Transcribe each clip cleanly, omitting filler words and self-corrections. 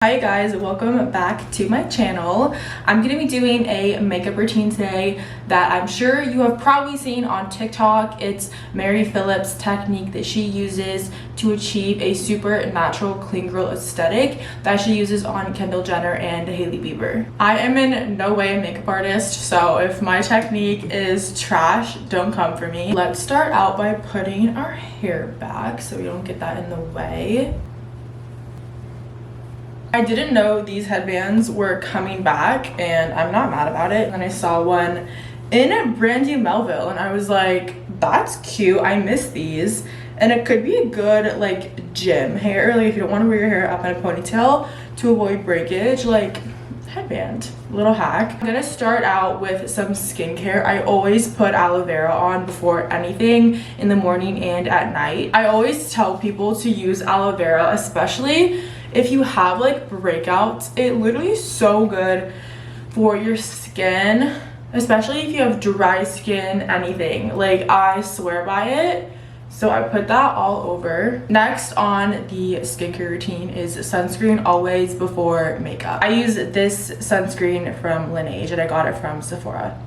Hi guys, welcome back to my channel. I'm going to be doing a makeup routine today that I'm sure you have probably seen on TikTok. It's Mary Phillips' technique that she uses to achieve a super natural clean girl aesthetic that she uses on Kendall Jenner and Hailey Bieber. I am in no way a makeup artist, so if my technique is trash, don't come for me. Let's start out by putting our hair back so we don't get that in the way. I didn't know these headbands were coming back and I'm not mad about it. And I saw one in Brandy Melville and I was like, that's cute, I miss these. And it could be a good like gym hair, like if you don't want to wear your hair up in a ponytail to avoid breakage, like headband, little hack. I'm gonna start out with some skincare. I always put aloe vera on before anything in the morning and at night. I always tell people to use aloe vera, especially if you have like breakouts. It literally is so good for your skin, especially if you have dry skin, anything. Like, I swear by it. So I put that all over. Next on the skincare routine is sunscreen, always before makeup. I use this sunscreen from Laneige and I got it from Sephora.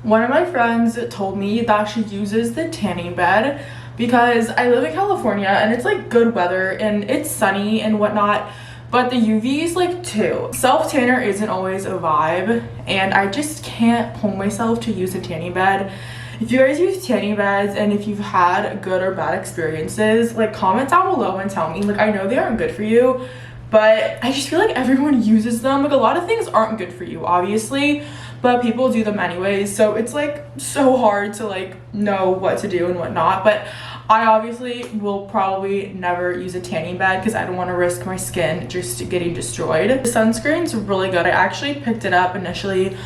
One of my friends told me that she uses the tanning bed because I live in California and it's like good weather and it's sunny and whatnot, but the UV is like too. Self tanner isn't always a vibe and I just can't pull myself to use a tanning bed. If you guys use tanning beds and if you've had good or bad experiences, like comment down below and tell me. Like, I know they aren't good for you, but I just feel like everyone uses them. Like, a lot of things aren't good for you, obviously, but people do them anyways. So it's like so hard to like know what to do and what not. But I obviously will probably never use a tanning bed because I don't want to risk my skin just getting destroyed. The sunscreen's really good. I actually picked it up initially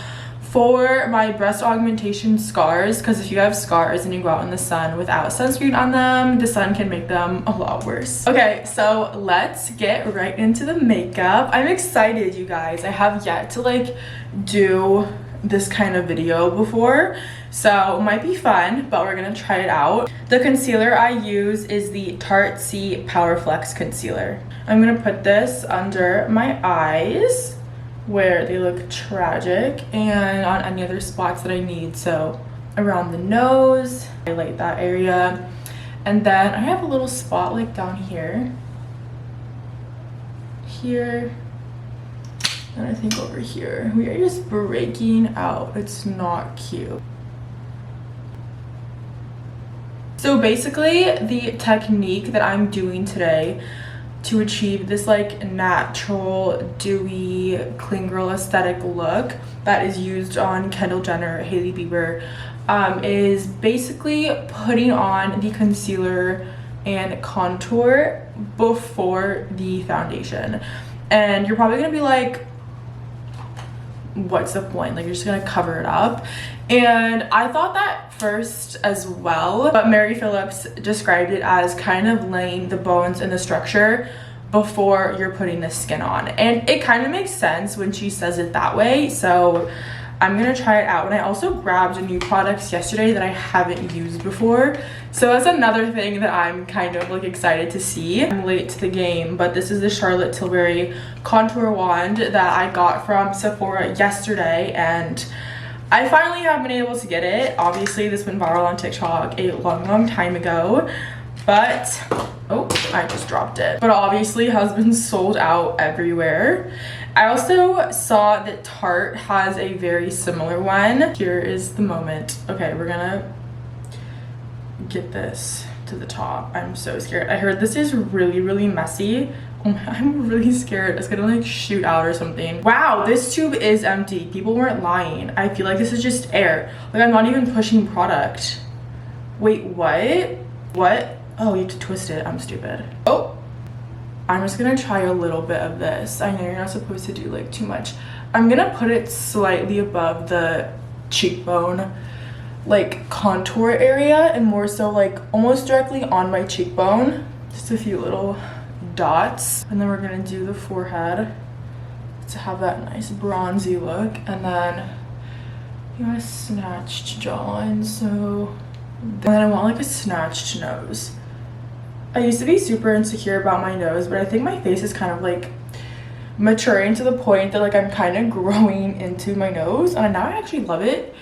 for my breast augmentation scars, because if you have scars and you go out in the sun without sunscreen on them, the sun can make them a lot worse. Okay, so let's get right into the makeup. I'm excited, you guys. I have yet to like do this kind of video before, so it might be fun, but we're gonna try it out. The concealer I use is the Tarte C Power Flex concealer. I'm gonna put this under my eyes where they look tragic and on any other spots that I need. So around the nose, highlight that area, and then I have a little spot like down here, and I think over here. We are just breaking out. It's not cute. So basically the technique that I'm doing today to achieve this like natural, dewy, clean girl aesthetic look that is used on Kendall Jenner, Hailey Bieber, is basically putting on the concealer and contour before the foundation. And you're probably gonna be like, what's the point? Like, you're just gonna cover it up. And I thought that first as well, but Mary Phillips described it as kind of laying the bones and the structure before you're putting the skin on. And it kind of makes sense when she says it that way. So I'm gonna try it out. And I also grabbed new products yesterday that I haven't used before. So that's another thing that I'm kind of like excited to see. I'm late to the game, but this is the Charlotte Tilbury contour wand that I got from Sephora yesterday, and I finally have been able to get it. Obviously this went viral on TikTok a long time ago, but oh, I just dropped it. But obviously has been sold out everywhere. I also saw that Tarte has a very similar one. Here is the moment. Okay, we're gonna get this to the top. I'm so scared. I heard this is really messy. Oh my, I'm really scared it's gonna like shoot out or something. Wow, this tube is empty. People weren't lying. I feel like this is just air. Like, I'm not even pushing product. Wait, what? Oh, you have to twist it. I'm stupid. Oh, I'm just gonna try a little bit of this. I know you're not supposed to do like too much. I'm gonna put it slightly above the cheekbone, like contour area, and more so like almost directly on my cheekbone. Just a few little dots. And then we're gonna do the forehead to have that nice bronzy look. And then you want a snatched jawline, so then I want like a snatched nose. I used to be super insecure about my nose, but I think my face is kind of like maturing to the point that like I'm kind of growing into my nose, and now I actually love it.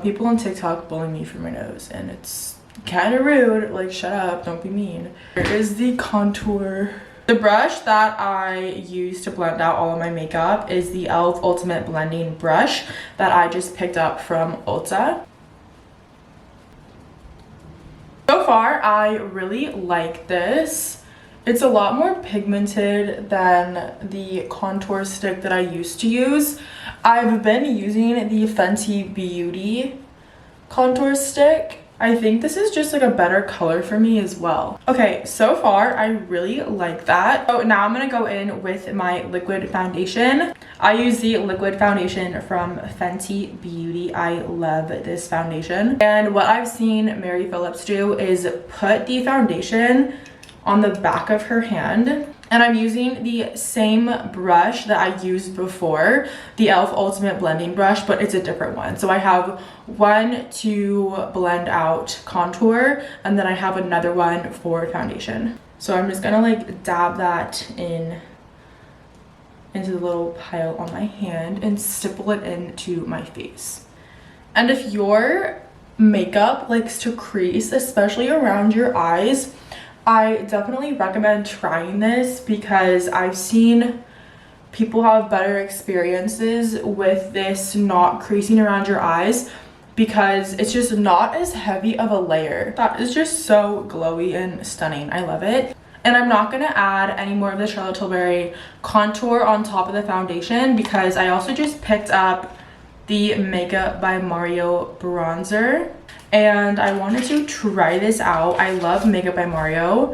People on TikTok bully me for my nose, and it's kind of rude. Like, shut up, don't be mean. Here is the contour. The brush that I use to blend out all of my makeup is the e.l.f. Ultimate Blending Brush that I just picked up from Ulta. So far, I really like this. It's a lot more pigmented than the contour stick that I used to use. I've been using the Fenty Beauty contour stick. I think this is just like a better color for me as well. Okay, so far I really like that. So now I'm gonna go in with my liquid foundation. I use the liquid foundation from Fenty Beauty. I love this foundation. And what I've seen Mary Phillips do is put the foundation on the back of her hand. And I'm using the same brush that I used before, the e.l.f. Ultimate Blending Brush, but it's a different one. So I have one to blend out contour, and then I have another one for foundation. So I'm just gonna like dab that into the little pile on my hand and stipple it into my face. And if your makeup likes to crease, especially around your eyes, I definitely recommend trying this because I've seen people have better experiences with this not creasing around your eyes because it's just not as heavy of a layer. That is just so glowy and stunning. I love it. And I'm not gonna add any more of the Charlotte Tilbury contour on top of the foundation because I also just picked up the Makeup by Mario bronzer. And I wanted to try this out. I love Makeup by Mario,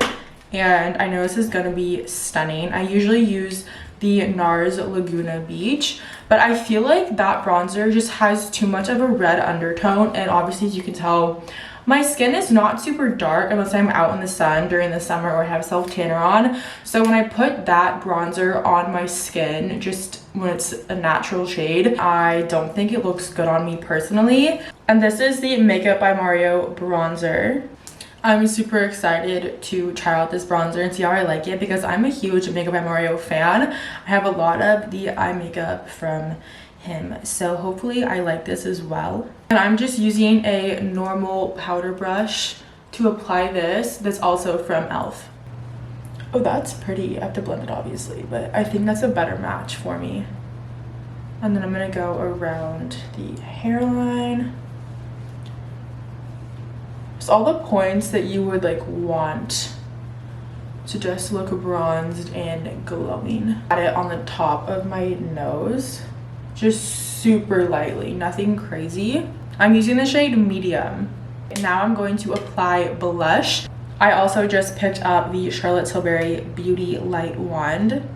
and I know this is gonna be stunning. I usually use the NARS Laguna Beach, but I feel like that bronzer just has too much of a red undertone, and obviously as you can tell, my skin is not super dark unless I'm out in the sun during the summer or have self tanner on. So when I put that bronzer on my skin, just when it's a natural shade, I don't think it looks good on me personally. And this is the Makeup by Mario bronzer. I'm super excited to try out this bronzer and see how I like it because I'm a huge Makeup by Mario fan. I have a lot of the eye makeup from him, so hopefully I like this as well. And I'm just using a normal powder brush to apply this. That's also from e.l.f. Oh, that's pretty. I have to blend it obviously, but I think that's a better match for me. And then I'm gonna go around the hairline. Just all the points that you would like want to just look bronzed and glowing. Add it on the top of my nose, just super lightly, nothing crazy. I'm using the shade medium. Now I'm going to apply blush. I also just picked up the Charlotte Tilbury Beauty Light Wand.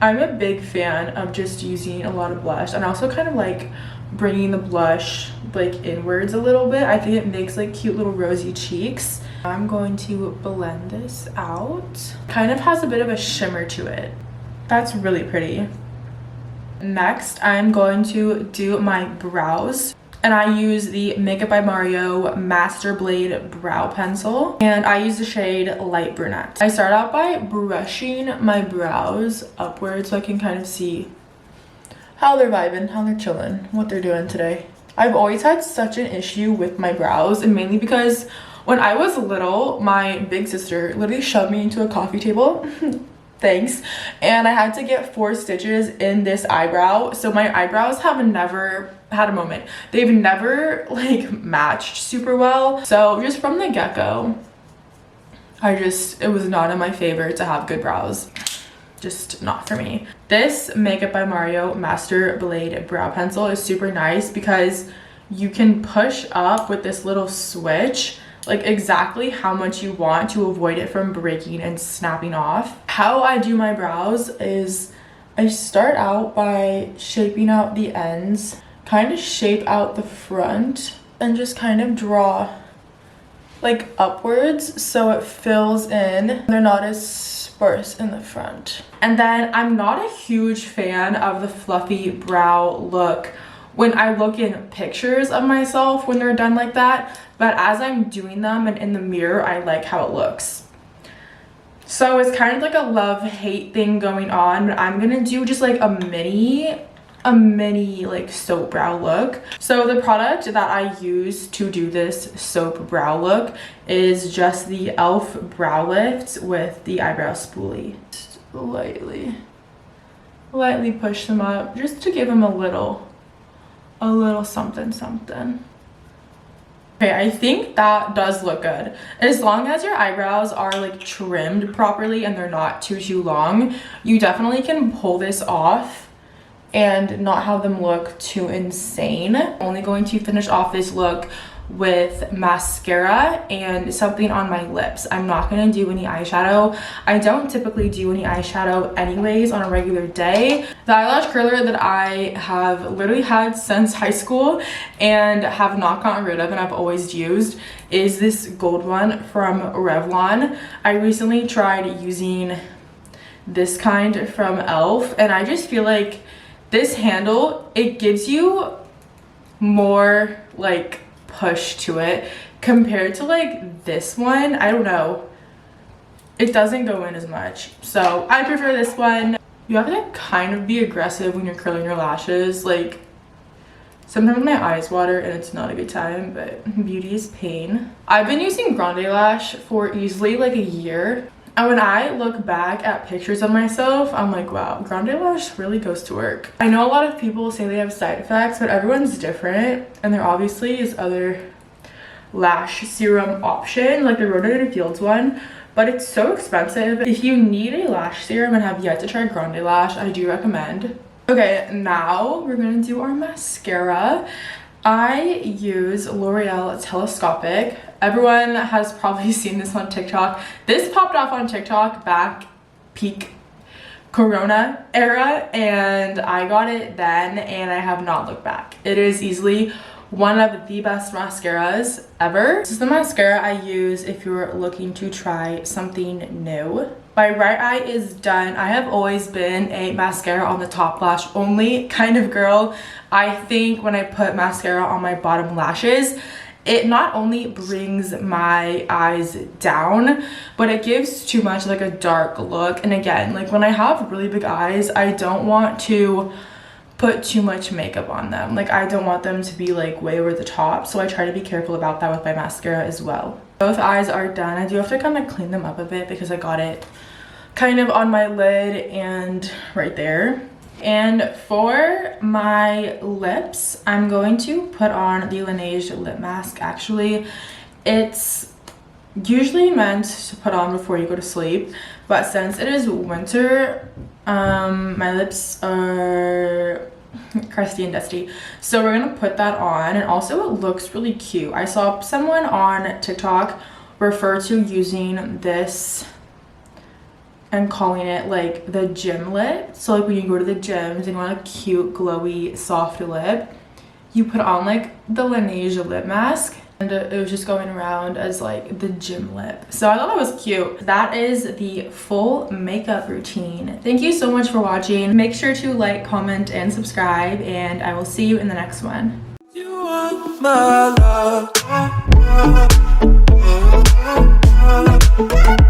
I'm a big fan of just using a lot of blush, and I also kind of like bringing the blush like inwards a little bit. I think it makes like cute little rosy cheeks. I'm going to blend this out. Kind of has a bit of a shimmer to it. That's really pretty. Next, I'm going to do my brows, and I use the Makeup by Mario Master Blade Brow Pencil, and I use the shade Light Brunette. I start out by brushing my brows upwards so I can kind of see how they're vibing, how they're chilling, what they're doing today. I've always had such an issue with my brows, and mainly because when I was little, my big sister literally shoved me into a coffee table. Thanks. And I had to get 4 stitches in this eyebrow. So my eyebrows have never had a moment. They've never like matched super well. So just from the get-go, it was not in my favor to have good brows. Just not for me. This Makeup by Mario Master Blade Brow Pencil is super nice because you can push up with this little switch like exactly how much you want to avoid it from breaking and snapping off. How I do my brows is I start out by shaping out the ends, kind of shape out the front, and just kind of draw like upwards so it fills in. They're not as sparse in the front. And then I'm not a huge fan of the fluffy brow look when I look in pictures of myself when they're done like that, but as I'm doing them and in the mirror, I like how it looks. So it's kind of like a love-hate thing going on, but I'm gonna do just like a mini like soap brow look. So the product that I use to do this soap brow look is just the e.l.f. brow lift with the eyebrow spoolie. Just lightly push them up just to give them a little something something. Okay, I think that does look good. As long as your eyebrows are like trimmed properly and they're not too long, you definitely can pull this off and not have them look too insane. I'm only going to finish off this look with mascara and something on my lips. I'm not gonna do any eyeshadow. I don't typically do any eyeshadow anyways on a regular day. The eyelash curler that I have literally had since high school and have not gotten rid of and I've always used is this gold one from Revlon. I recently tried using this kind from e.l.f. and I just feel like this handle, it gives you more like push to it compared to like this one. I don't know, it doesn't go in as much, so I prefer this one. You have to kind of be aggressive when you're curling your lashes. Like sometimes my eyes water and it's not a good time, but beauty is pain. I've been using Grande Lash for easily like a year, and when I look back at pictures of myself, I'm like, wow, Grande Lash really goes to work. I know a lot of people say they have side effects, but everyone's different. And there obviously is other lash serum options, like the Rhododendron Fields one, but it's so expensive. If you need a lash serum and have yet to try Grande Lash, I do recommend. Okay, now we're gonna do our mascara. I use L'Oreal Telescopic. Everyone has probably seen this on TikTok. This popped off on TikTok back peak Corona era, and I got it then and I have not looked back. It is easily one of the best mascaras ever. This is the mascara I use if you're looking to try something new. My right eye is done. I have always been a mascara on the top lash only kind of girl. I think when I put mascara on my bottom lashes, it not only brings my eyes down, but it gives too much like a dark look. And again, like when I have really big eyes, I don't want to put too much makeup on them. Like I don't want them to be like way over the top, so I try to be careful about that with my mascara as well. Both eyes are done. I do have to kind of clean them up a bit because I got it kind of on my lid and right there. And for my lips, I'm going to put on the Laneige lip mask. Actually, it's usually meant to put on before you go to sleep, but since it is winter, my lips are crusty and dusty, so we're gonna put that on. And also it looks really cute. I saw someone on TikTok refer to using this and calling it like the gym lip. So like when you go to the gyms and you want a cute glowy soft lip, you put on like the Laneige lip mask, and it was just going around as like the gym lip. So I thought that was cute. That is the full makeup routine. Thank you so much for watching. Make sure to like, comment, and subscribe, and I will see you in the next one. You are my love.